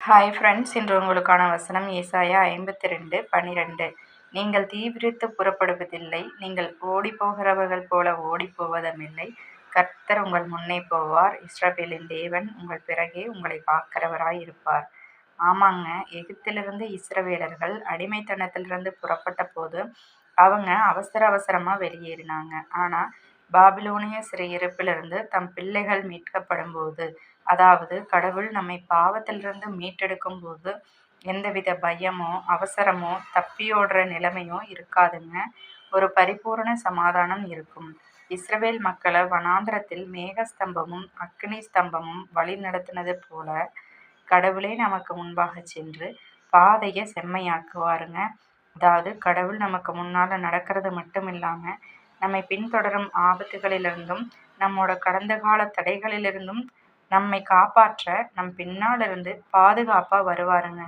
Hi friends, இன்று உங்களுக்கான வசனம் ஏசாயா 52:12. நீங்கள் தீவிரித்து புறப்படுவதில்லை, நீங்கள் ஓடிப்போகிறவர்கள் போல ஓடிப்போவதுமில்லை. கர்த்தர் உங்கள் முன்னே போவார், இஸ்ரவேலின் தேவன் உங்கள் பிறகே உங்களை காக்கிறவராய் இருப்பார். ஆமாங்க, எகிப்திலிருந்து இஸ்ரவேலர்கள் அடிமைத்தனத்திலிருந்து புறப்பட்ட போது அவங்க அவசர அவசரமாக வெளியேறினாங்க. ஆனால் பாபிலோனிய சிறையிருப்பிலிருந்து தம் பிள்ளைகள் மீட்கப்படும் போது, அதாவது கடவுள் நம்மை பாவத்திலிருந்து மீட்டெடுக்கும் போது எந்தவித பயமோ அவசரமோ தப்பியோடுற நிலைமையோ இருக்காதுங்க. ஒரு பரிபூரண சமாதானம் இருக்கும். இஸ்ரவேல் மக்களை வனாந்திரத்தில் மேகஸ்தம்பமும் அக்னி ஸ்தம்பமும் வழி நடத்தினது போல கடவுளே நமக்கு முன்பாக சென்று பாதையை செம்மையாக்குவாருங்க. அதாவது கடவுள் நமக்கு முன்னால் நடக்கிறது மட்டும் இல்லாமல் நம்மை பின்தொடரும் ஆபத்துகளிலிருந்தும் நம்மோட கடந்த கால தடைகளிலிருந்தும் நம்மை காப்பாற்ற நம் பின்னாலிருந்து பாதுகாப்பாக வருவாருங்க.